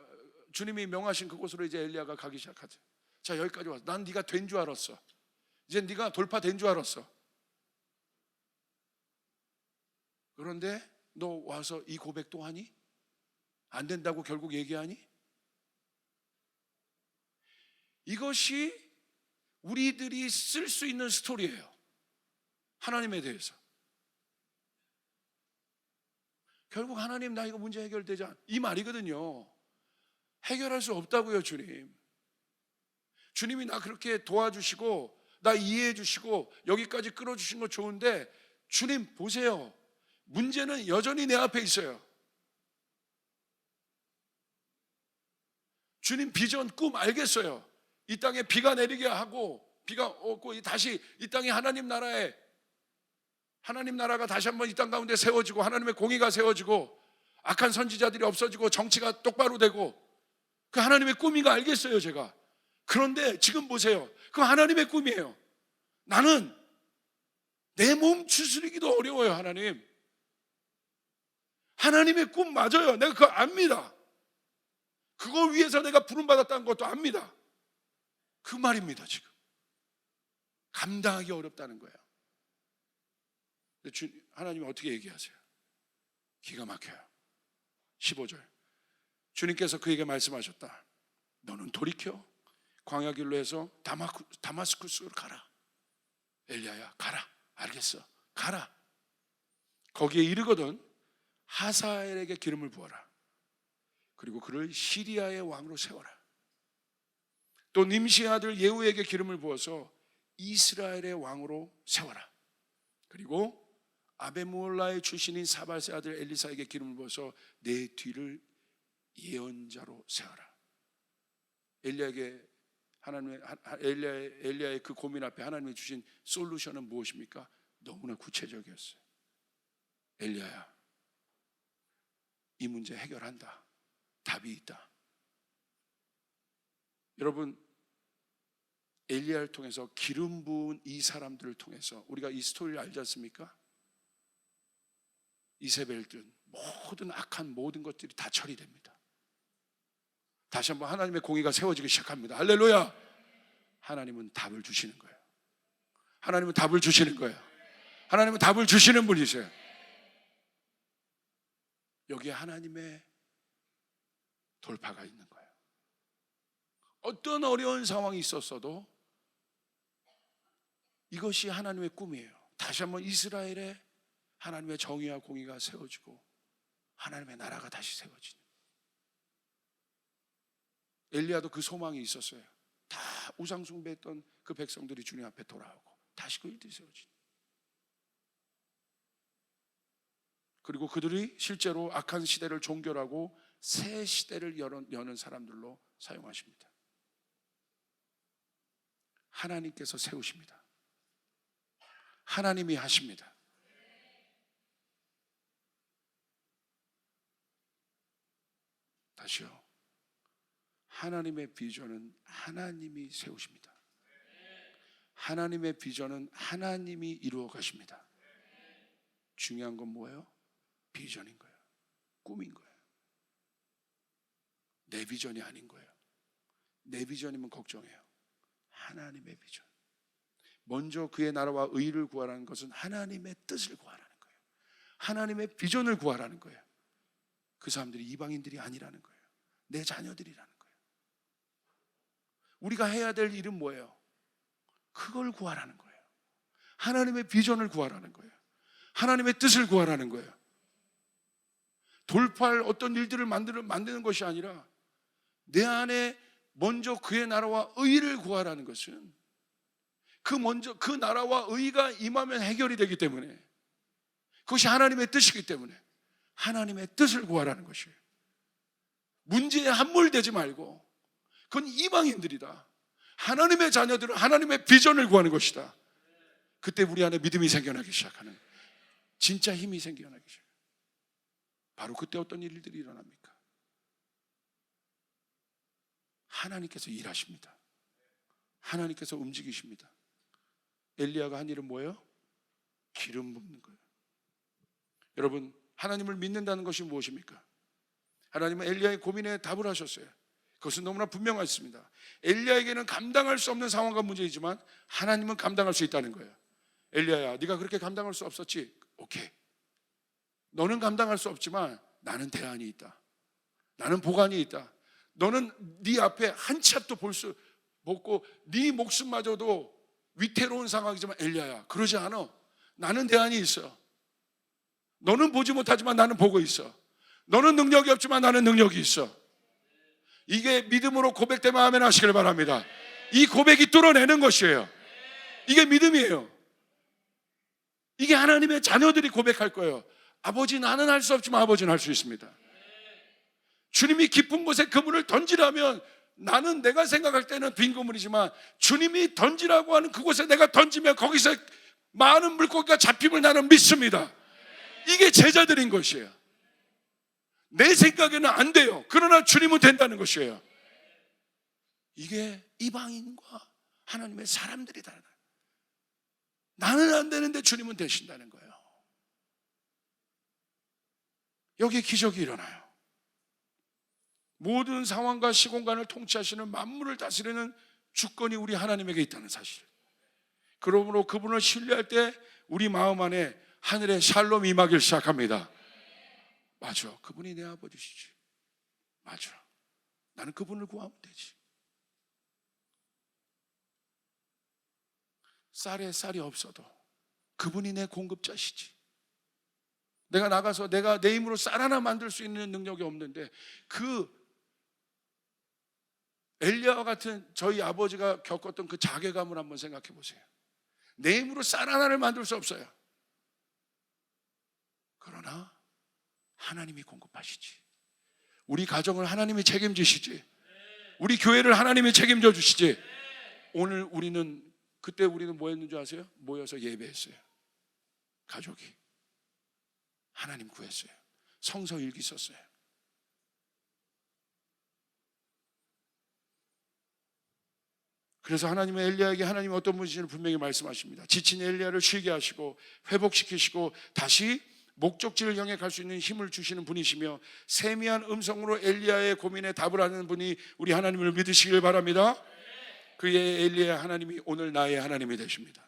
주님이 명하신 그곳으로 이제 엘리야가 가기 시작하죠. 자, 여기까지 왔어. 난 네가 된 줄 알았어. 이제 네가 돌파된 줄 알았어. 그런데 너 와서 이 고백도 하니? 안 된다고 결국 얘기하니? 이것이 우리들이 쓸 수 있는 스토리예요. 하나님에 대해서. 결국 하나님, 나 이거 문제 해결되자, 이 말이거든요. 해결할 수 없다고요. 주님이 나 그렇게 도와주시고 나 이해해 주시고 여기까지 끌어주신 거 좋은데, 주님 보세요, 문제는 여전히 내 앞에 있어요. 주님 비전, 꿈 알겠어요. 이 땅에 비가 내리게 하고 비가 오고 다시 이 땅에 하나님 나라가 다시 한번 이 땅 가운데 세워지고 하나님의 공의가 세워지고 악한 선지자들이 없어지고 정치가 똑바로 되고, 그 하나님의 꿈인가 알겠어요, 제가. 그런데 지금 보세요, 그 하나님의 꿈이에요. 나는 내 몸 추스리기도 어려워요. 하나님의 꿈 맞아요. 내가 그거 압니다. 그거 위해서 내가 부름받았다는 것도 압니다. 그 말입니다. 지금 감당하기 어렵다는 거예요. 하나님이 어떻게 얘기하세요? 기가 막혀요. 15절, 주님께서 그에게 말씀하셨다. 너는 돌이켜 광야 길로 해서 다마스쿠스로 가라. 엘리야야, 가라. 알겠어, 가라. 거기에 이르거든 하사엘에게 기름을 부어라. 그리고 그를 시리아의 왕으로 세워라. 또 님시의 아들 예후에게 기름을 부어서 이스라엘의 왕으로 세워라. 그리고 아베몰라의 출신인 사발의 아들 엘리사에게 기름을 부어서 내 뒤를 예언자로 세워라. 엘리야의 그 고민 앞에 하나님이 주신 솔루션은 무엇입니까? 너무나 구체적이었어요. 엘리야야, 이 문제 해결한다. 답이 있다. 여러분, 엘리야를 통해서 기름 부은 이 사람들을 통해서 우리가 이 스토리를 알지 않습니까? 이세벨들 모든 악한 모든 것들이 다 처리됩니다. 다시 한번 하나님의 공의가 세워지기 시작합니다. 할렐루야. 하나님은 답을 주시는 거예요. 하나님은 답을 주시는 거예요. 하나님은 답을 주시는 분이세요. 여기에 하나님의 돌파가 있는 거예요. 어떤 어려운 상황이 있었어도 이것이 하나님의 꿈이에요. 다시 한번 이스라엘에 하나님의 정의와 공의가 세워지고 하나님의 나라가 다시 세워지는. 엘리야도 그 소망이 있었어요. 다 우상 숭배했던 그 백성들이 주님 앞에 돌아오고 다시 그 일들이 세워지는. 그리고 그들이 실제로 악한 시대를 종결하고 새 시대를 여는 사람들로 사용하십니다. 하나님께서 세우십니다. 하나님이 하십니다. 다시요. 하나님의 비전은 하나님이 세우십니다. 하나님의 비전은 하나님이 이루어 가십니다. 중요한 건 뭐예요? 비전인 거예요. 꿈인 거예요. 내 비전이 아닌 거예요. 내 비전이면 걱정해요. 하나님의 비전. 먼저 그의 나라와 의를 구하라는 것은 하나님의 뜻을 구하라는 거예요. 하나님의 비전을 구하라는 거예요. 그 사람들이 이방인들이 아니라는 거예요. 내 자녀들이라는 거예요. 우리가 해야 될 일은 뭐예요? 그걸 구하라는 거예요. 하나님의 비전을 구하라는 거예요. 하나님의 뜻을 구하라는 거예요. 돌파할 어떤 일들을 만드는 것이 아니라 내 안에 먼저 그의 나라와 의를 구하라는 것은 그 나라와 의가 임하면 해결이 되기 때문에, 그것이 하나님의 뜻이기 때문에 하나님의 뜻을 구하라는 것이에요. 문제에 함몰되지 말고 그건 이방인들이다. 하나님의 자녀들은 하나님의 비전을 구하는 것이다. 그때 우리 안에 믿음이 생겨나기 시작하는, 진짜 힘이 생겨나기 시작해요. 바로 그때 어떤 일들이 일어납니까? 하나님께서 일하십니다. 하나님께서 움직이십니다. 엘리야가 한 일은 뭐예요? 기름 붓는 거예요. 여러분, 하나님을 믿는다는 것이 무엇입니까? 하나님은 엘리야의 고민에 답을 하셨어요. 그것은 너무나 분명했습니다. 엘리야에게는 감당할 수 없는 상황과 문제이지만 하나님은 감당할 수 있다는 거예요. 엘리야야, 네가 그렇게 감당할 수 없었지? 오케이. 너는 감당할 수 없지만 나는 대안이 있다. 나는 보관이 있다. 너는 네 앞에 한 치 앞도 보고 네 목숨마저도 위태로운 상황이지만 엘리야야, 그러지 않아. 나는 대안이 있어. 너는 보지 못하지만 나는 보고 있어. 너는 능력이 없지만 나는 능력이 있어. 이게 믿음으로 고백되면 아멘 하시길 바랍니다. 이 고백이 뚫어내는 것이에요. 이게 믿음이에요. 이게 하나님의 자녀들이 고백할 거예요. 아버지, 나는 할 수 없지만 아버지는 할 수 있습니다. 주님이 깊은 곳에 그물을 던지라면 나는 내가 생각할 때는 빈 그물이지만 주님이 던지라고 하는 그곳에 내가 던지면 거기서 많은 물고기가 잡힘을 나는 믿습니다. 이게 제자들인 것이에요. 내 생각에는 안 돼요. 그러나 주님은 된다는 것이에요. 이게 이방인과 하나님의 사람들이다. 나는 안 되는데 주님은 되신다는 거예요. 여기에 기적이 일어나요. 모든 상황과 시공간을 통치하시는 만물을 다스리는 주권이 우리 하나님에게 있다는 사실. 그러므로 그분을 신뢰할 때 우리 마음 안에 하늘의 샬롬이 임하기 시작합니다. 맞아, 그분이 내 아버지시지. 맞아, 나는 그분을 구하면 되지. 쌀에 쌀이 없어도 그분이 내 공급자시지. 내가 나가서 내가 내 힘으로 쌀 하나 만들 수 있는 능력이 없는데 그 엘리야와 같은 저희 아버지가 겪었던 그 자괴감을 한번 생각해 보세요. 내 힘으로 쌀 하나를 만들 수 없어요. 그러나 하나님이 공급하시지. 우리 가정을 하나님이 책임지시지. 우리 교회를 하나님이 책임져 주시지. 오늘 그때 우리는 뭐 했는 줄 아세요? 모여서 예배했어요. 가족이 하나님 구했어요. 성서 일기 썼어요. 그래서 하나님의 엘리야에게 하나님이 어떤 분이신지를 분명히 말씀하십니다. 지친 엘리야를 쉬게 하시고 회복시키시고 다시 목적지를 향해 갈 수 있는 힘을 주시는 분이시며, 세미한 음성으로 엘리야의 고민에 답을 하는 분이 우리 하나님을 믿으시길 바랍니다. 그의 엘리야 하나님이 오늘 나의 하나님이 되십니다.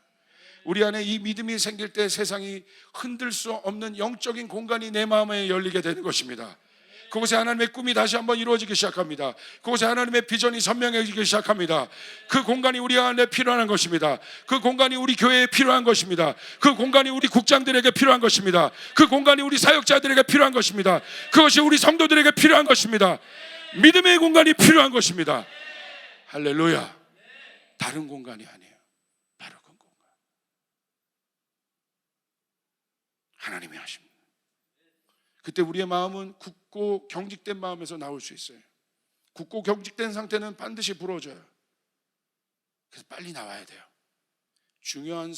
우리 안에 이 믿음이 생길 때 세상이 흔들 수 없는 영적인 공간이 내 마음에 열리게 되는 것입니다. 그곳에 하나님의 꿈이 다시 한번 이루어지기 시작합니다. 그곳에 하나님의 비전이 선명해지기 시작합니다. 그 공간이 우리 안에 필요한 것입니다. 그 공간이 우리 교회에 필요한 것입니다. 그 공간이 우리 국장들에게 필요한 것입니다. 그 공간이 우리 사역자들에게 필요한 것입니다. 그것이 우리 성도들에게 필요한 것입니다. 믿음의 공간이 필요한 것입니다. 할렐루야. 다른 공간이 아니에요. 바로 그 공간. 하나님이 하십니다. 그때 우리의 마음은 굳고 경직된 마음에서 나올 수 있어요. 굳고 경직된 상태는 반드시 부러져요. 그래서 빨리 나와야 돼요. 중요한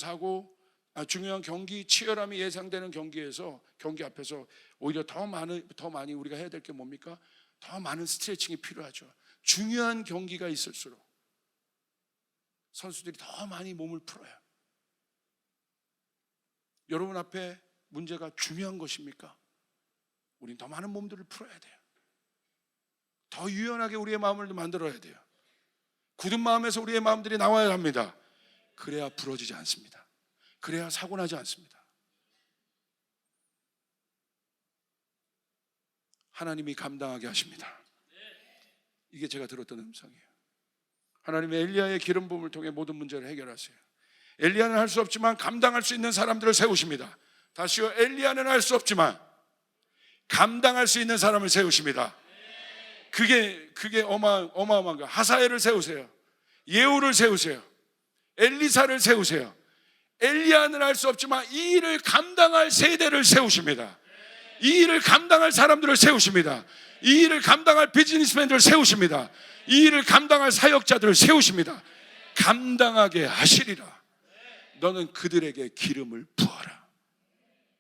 중요한 경기, 치열함이 예상되는 경기 앞에서 오히려 더 많이 우리가 해야 될 게 뭡니까? 더 많은 스트레칭이 필요하죠. 중요한 경기가 있을수록 선수들이 더 많이 몸을 풀어요. 여러분 앞에 문제가 중요한 것입니까? 우린 더 많은 몸들을 풀어야 돼요. 더 유연하게 우리의 마음을 만들어야 돼요. 굳은 마음에서 우리의 마음들이 나와야 합니다. 그래야 부러지지 않습니다. 그래야 사고 나지 않습니다. 하나님이 감당하게 하십니다. 이게 제가 들었던 음성이에요. 하나님의 엘리야의 기름 부음을 통해 모든 문제를 해결하세요. 엘리야는 할 수 없지만 감당할 수 있는 사람들을 세우십니다. 다시요, 엘리야는 할 수 없지만 감당할 수 있는 사람을 세우십니다. 그게 어마어마한 거예요. 하사엘을 세우세요. 예후를 세우세요. 엘리사를 세우세요. 엘리야는 할 수 없지만 이 일을 감당할 세대를 세우십니다. 이 일을 감당할 사람들을 세우십니다. 이 일을 감당할 비즈니스맨들을 세우십니다. 이 일을 감당할 사역자들을 세우십니다. 감당하게 하시리라. 너는 그들에게 기름을 부어라.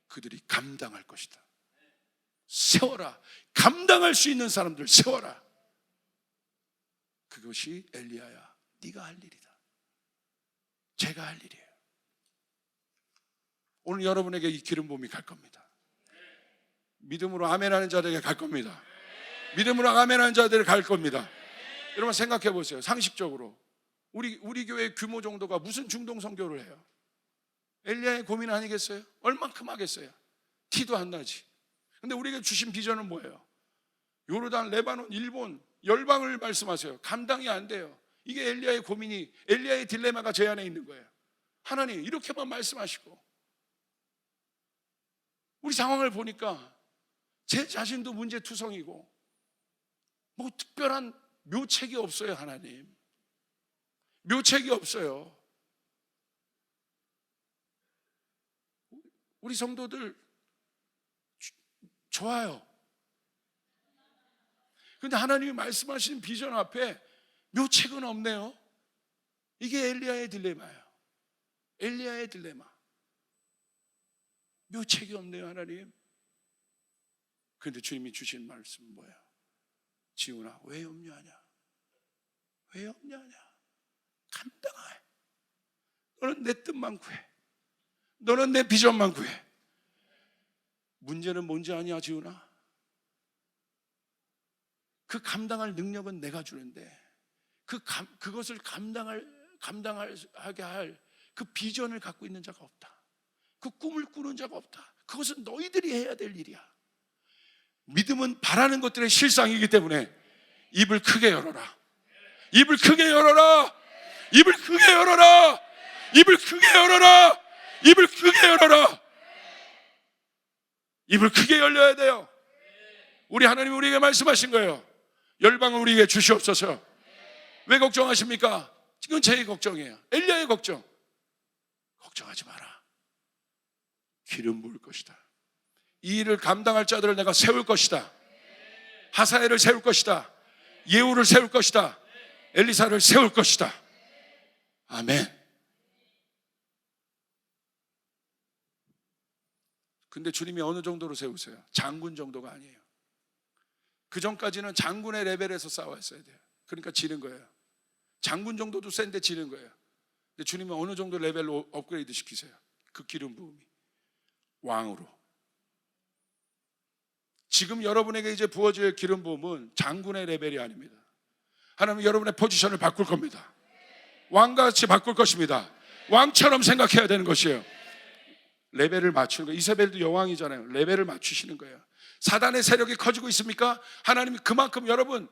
그들이 감당할 것이다. 세워라. 감당할 수 있는 사람들 세워라. 그것이 엘리야야, 네가 할 일이다. 제가 할 일이에요. 오늘 여러분에게 이 기름 부음이 갈 겁니다. 믿음으로 아멘하는 자들에게 갈 겁니다. 믿음으로 아멘하는 자들에게 갈 겁니다. 여러분 생각해 보세요. 상식적으로 우리 교회 규모 정도가 무슨 중동 선교를 해요? 엘리야의 고민 아니겠어요? 얼만큼 하겠어요? 티도 안 나지. 근데 우리에게 주신 비전은 뭐예요? 요르단, 레바논, 일본, 열방을 말씀하세요. 감당이 안 돼요. 이게 엘리야의 고민이, 엘리야의 딜레마가 제 안에 있는 거예요. 하나님 이렇게만 말씀하시고, 우리 상황을 보니까 제 자신도 문제투성이고 뭐 특별한 묘책이 없어요. 하나님 묘책이 없어요. 우리 성도들 좋아요. 그런데 하나님이 말씀하시는 비전 앞에 묘책은 없네요. 이게 엘리야의 딜레마예요. 엘리야의 딜레마. 묘책이 없네요. 하나님. 그런데 주님이 주신 말씀은 뭐예요? 지훈아, 왜 염려하냐? 왜 염려하냐? 감당해. 너는 내 뜻만 구해. 너는 내 비전만 구해. 문제는 뭔지 아냐, 지훈아? 그 감당할 능력은 내가 주는데 그것을 감당하게 할 그 비전을 갖고 있는 자가 없다. 그 꿈을 꾸는 자가 없다. 그것은 너희들이 해야 될 일이야. 믿음은 바라는 것들의 실상이기 때문에 입을 크게 열어라. 입을 크게 열어라. 입을 크게 열어라. 입을 크게 열어라. 입을 크게 열어라. 입을 크게 열려야 돼요. 우리 하나님이 우리에게 말씀하신 거예요. 열방을 우리에게 주시옵소서. 왜 걱정하십니까? 지금 제 걱정이에요. 엘리야의 걱정. 걱정하지 마라. 기름 부을 것이다. 이 일을 감당할 자들을 내가 세울 것이다. 하사엘을 세울 것이다. 예후를 세울 것이다. 엘리사를 세울 것이다. 아멘. 근데 주님이 어느 정도로 세우세요? 장군 정도가 아니에요. 그 전까지는 장군의 레벨에서 싸웠어야 돼요. 그러니까 지는 거예요. 장군 정도도 센데 지는 거예요. 근데 주님은 어느 정도 레벨로 업그레이드 시키세요? 그 기름 부음이 왕으로. 지금 여러분에게 이제 부어질 기름 부음은 장군의 레벨이 아닙니다. 하나님은 여러분의 포지션을 바꿀 겁니다. 왕같이 바꿀 것입니다. 왕처럼 생각해야 되는 것이에요. 레벨을 맞추는 거예요. 이세벨도 여왕이잖아요. 레벨을 맞추시는 거예요. 사단의 세력이 커지고 있습니까? 하나님이 그만큼 여러분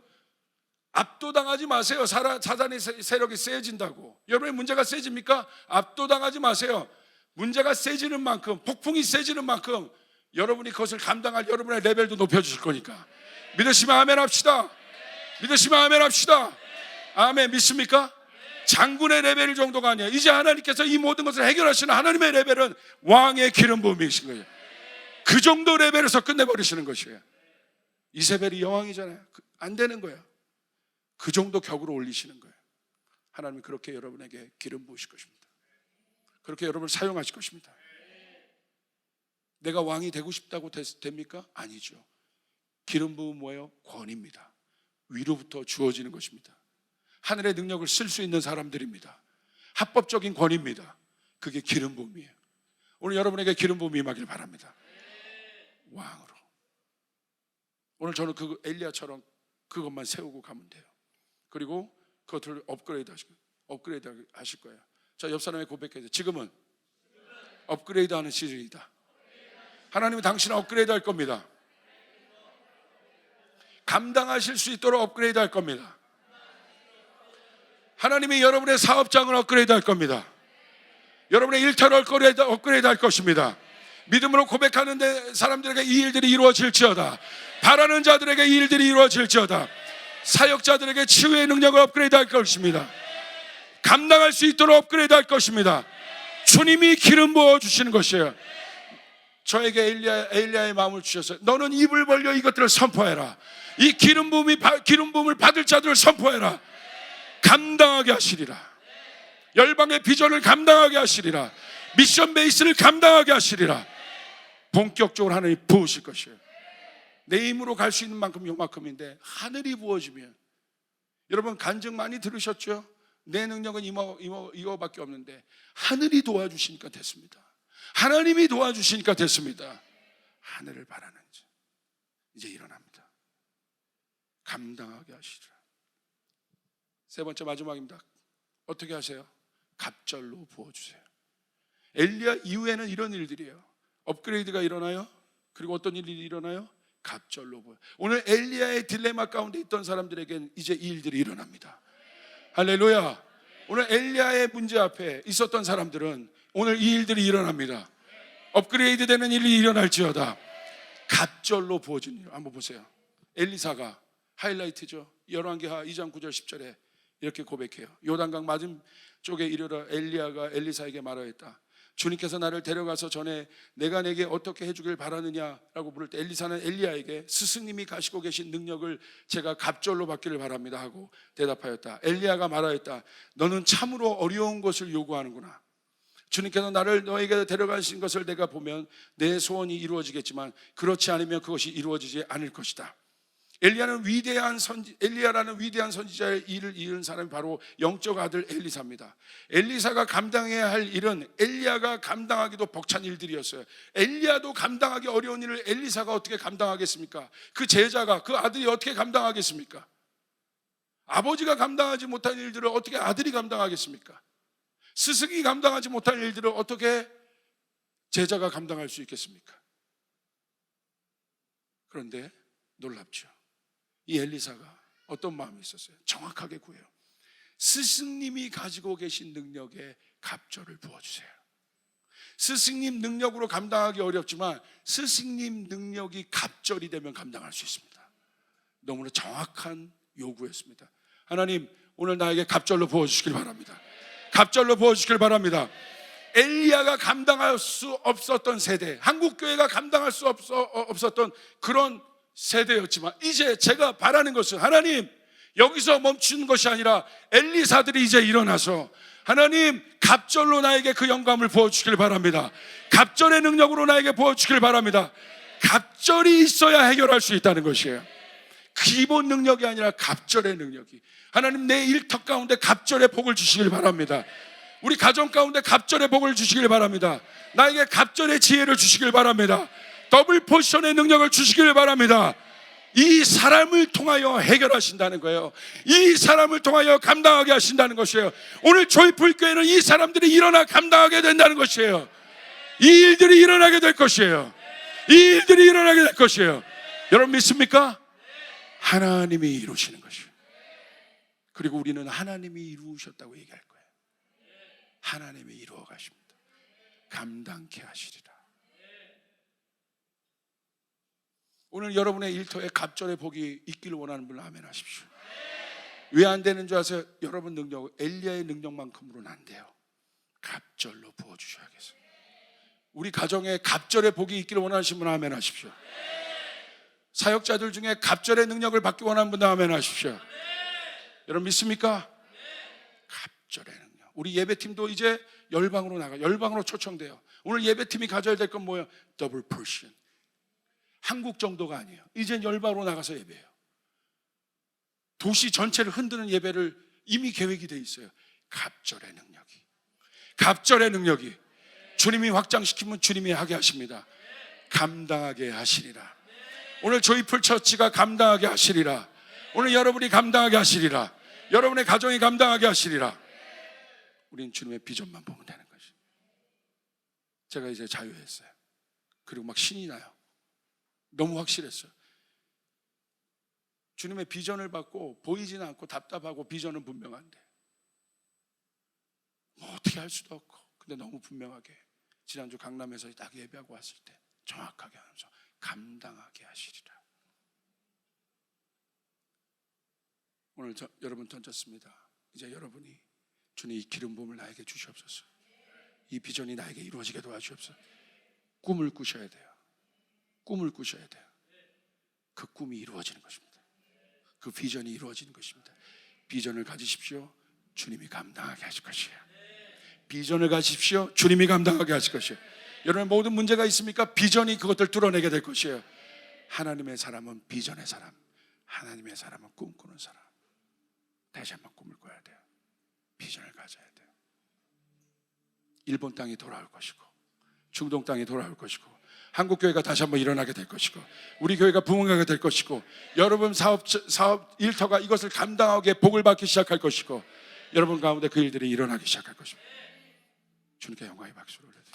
압도당하지 마세요. 사단의 세력이 세진다고 여러분의 문제가 세집니까? 압도당하지 마세요. 문제가 세지는 만큼, 폭풍이 세지는 만큼 여러분이 그것을 감당할 여러분의 레벨도 높여주실 거니까 믿으시면 아멘 합시다. 믿으시면 아멘 합시다. 아멘. 믿습니까? 장군의 레벨 정도가 아니에요. 이제 하나님께서 이 모든 것을 해결하시는 하나님의 레벨은 왕의 기름 부음이신 거예요. 그 정도 레벨에서 끝내버리시는 것이에요. 이세벨이 여왕이잖아요. 안 되는 거예요. 그 정도 격으로 올리시는 거예요. 하나님이 그렇게 여러분에게 기름 부으실 것입니다. 그렇게 여러분을 사용하실 것입니다. 내가 왕이 되고 싶다고 됩니까? 아니죠. 기름 부음 뭐예요? 권위입니다. 위로부터 주어지는 것입니다. 하늘의 능력을 쓸 수 있는 사람들입니다. 합법적인 권위입니다. 그게 기름 부음이에요. 오늘 여러분에게 기름 부음이 임하길 바랍니다. 왕으로. 오늘 저는 그 엘리야처럼 그것만 세우고 가면 돼요. 그리고 그것을 업그레이드 하실 거예요. 자, 옆 사람에 고백해서 지금은 업그레이드 하는 시즌이다. 하나님은 당신을 업그레이드 할 겁니다. 감당하실 수 있도록 업그레이드 할 겁니다. 하나님이 여러분의 사업장을 업그레이드 할 겁니다. 여러분의 일터를 업그레이드 할 것입니다. 믿음으로 고백하는 사람들에게 이 일들이 이루어질지어다. 바라는 자들에게 이 일들이 이루어질지어다. 사역자들에게 치유의 능력을 업그레이드 할 것입니다. 감당할 수 있도록 업그레이드 할 것입니다. 주님이 기름 부어주시는 것이에요. 저에게 엘리야의 마음을 주셨어요. 너는 입을 벌려 이것들을 선포해라. 이 기름 부음을 받을 자들을 선포해라. 감당하게 하시리라. 열방의 비전을 감당하게 하시리라. 미션 베이스를 감당하게 하시리라. 본격적으로 하나님이 부으실 것이에요. 내 힘으로 갈 수 있는 만큼 요만큼인데 하늘이 부어지면, 여러분 간증 많이 들으셨죠? 내 능력은 이거밖에 없는데 하늘이 도와주시니까 됐습니다. 하나님이 도와주시니까 됐습니다. 하늘을 바라는 자 이제 일어납니다. 감당하게 하시리라. 세 번째 마지막입니다. 어떻게 하세요? 갑절로 부어주세요. 엘리야 이후에는 이런 일들이에요. 업그레이드가 일어나요. 그리고 어떤 일이 일어나요? 갑절로 부어요. 오늘 엘리야의 딜레마 가운데 있던 사람들에게는 이제 이 일들이 일어납니다. 할렐루야. 오늘 엘리야의 문제 앞에 있었던 사람들은 오늘 이 일들이 일어납니다. 업그레이드 되는 일이 일어날지어다. 갑절로 부어진 일 한번 보세요. 엘리사가 하이라이트죠. 열왕기하 2장 9절 10절에 이렇게 고백해요. 요단강 맞은 쪽에 이르러 엘리야가 엘리사에게 말하였다. 주님께서 나를 데려가서 전에 내가 내게 어떻게 해주길 바라느냐라고 물을 때 엘리사는 엘리야에게 스승님이 가시고 계신 능력을 제가 갑절로 받기를 바랍니다 하고 대답하였다. 엘리야가 말하였다. 너는 참으로 어려운 것을 요구하는구나. 주님께서 나를 너에게 데려가신 것을 내가 보면 내 소원이 이루어지겠지만 그렇지 않으면 그것이 이루어지지 않을 것이다. 엘리야라는 위대한 선지자의 일을 이은 사람이 바로 영적 아들 엘리사입니다. 엘리사가 감당해야 할 일은 엘리야가 감당하기도 벅찬 일들이었어요. 엘리야도 감당하기 어려운 일을 엘리사가 어떻게 감당하겠습니까? 그 제자가, 그 아들이 어떻게 감당하겠습니까? 아버지가 감당하지 못한 일들을 어떻게 아들이 감당하겠습니까? 스승이 감당하지 못한 일들을 어떻게 제자가 감당할 수 있겠습니까? 그런데 놀랍죠. 이 엘리사가 어떤 마음이 있었어요? 정확하게 구해요. 스승님이 가지고 계신 능력에 갑절을 부어주세요. 스승님 능력으로 감당하기 어렵지만 스승님 능력이 갑절이 되면 감당할 수 있습니다. 너무나 정확한 요구였습니다. 하나님 오늘 나에게 갑절로 부어주시길 바랍니다. 갑절로 부어주시길 바랍니다. 엘리야가 감당할 수 없었던 세대, 한국교회가 감당할 수 없었던 그런 세대였지만 이제 제가 바라는 것은 하나님 여기서 멈추는 것이 아니라 엘리사들이 이제 일어나서 하나님 갑절로 나에게 그 영감을 부어주시길 바랍니다. 갑절의 능력으로 나에게 부어주시길 바랍니다. 갑절이 있어야 해결할 수 있다는 것이에요. 기본 능력이 아니라 갑절의 능력이, 하나님 내 일터 가운데 갑절의 복을 주시길 바랍니다. 우리 가정 가운데 갑절의 복을 주시길 바랍니다. 나에게 갑절의 지혜를 주시길 바랍니다. 더블 포션의 능력을 주시길 바랍니다. 이 사람을 통하여 해결하신다는 거예요. 이 사람을 통하여 감당하게 하신다는 것이에요. 오늘 조이풀 교회는 이 사람들이 일어나 감당하게 된다는 것이에요. 이 일들이 일어나게 될 것이에요. 이 일들이 일어나게 될 것이에요. 여러분 믿습니까? 하나님이 이루시는 것이에요. 그리고 우리는 하나님이 이루셨다고 얘기할 거예요. 하나님이 이루어 가십니다. 감당케 하시리라. 오늘 여러분의 일터에 갑절의 복이 있기를 원하는 분 아멘 하십시오. 왜 안 되는 줄 아세요? 여러분 능력, 엘리야의 능력만큼으로는 안 돼요. 갑절로 부어주셔야겠어요. 우리 가정에 갑절의 복이 있기를 원하시는 분 아멘 하십시오. 사역자들 중에 갑절의 능력을 받기 원하는 분 아멘 하십시오. 여러분 믿습니까? 갑절의 능력. 우리 예배팀도 이제 열방으로 나가, 열방으로 초청돼요. 오늘 예배팀이 가져야 될 건 뭐예요? 더블 포션. 한국 정도가 아니에요. 이젠 열방으로 나가서 예배해요. 도시 전체를 흔드는 예배를 이미 계획이 돼 있어요. 갑절의 능력이, 갑절의 능력이 주님이 확장시키면 주님이 하게 하십니다. 감당하게 하시리라. 오늘 조이풀 처치가 감당하게 하시리라. 오늘 여러분이 감당하게 하시리라. 여러분의 가정이 감당하게 하시리라. 우리는 주님의 비전만 보면 되는 것이. 제가 이제 자유했어요. 그리고 막 신이 나요. 너무 확실했어요. 주님의 비전을 받고 보이지는 않고 답답하고 비전은 분명한데 뭐 어떻게 할 수도 없고, 근데 너무 분명하게 지난주 강남에서 딱 예배하고 왔을 때 정확하게 하면서 감당하게 하시리라. 오늘 여러분 던졌습니다. 이제 여러분이 주님 이 기름 부음을 나에게 주시옵소서. 이 비전이 나에게 이루어지게 도와주옵소서. 꿈을 꾸셔야 돼요. 꿈을 꾸셔야 돼요. 그 꿈이 이루어지는 것입니다. 그 비전이 이루어지는 것입니다. 비전을 가지십시오. 주님이 감당하게 하실 것이에요. 비전을 가지십시오. 주님이 감당하게 하실 것이에요. 여러분 모든 문제가 있습니까? 비전이 그것들 뚫어내게 될 것이에요. 하나님의 사람은 비전의 사람, 하나님의 사람은 꿈꾸는 사람. 다시 한번 꿈을 꿔야 돼요. 비전을 가져야 돼요. 일본 땅이 돌아올 것이고, 중동 땅이 돌아올 것이고, 한국 교회가 다시 한번 일어나게 될 것이고, 우리 교회가 부흥하게 될 것이고, 여러분 사업 일터가 이것을 감당하게 복을 받기 시작할 것이고, 여러분 가운데 그 일들이 일어나기 시작할 것입니다. 주님께 영광의 박수를 올려드립니다.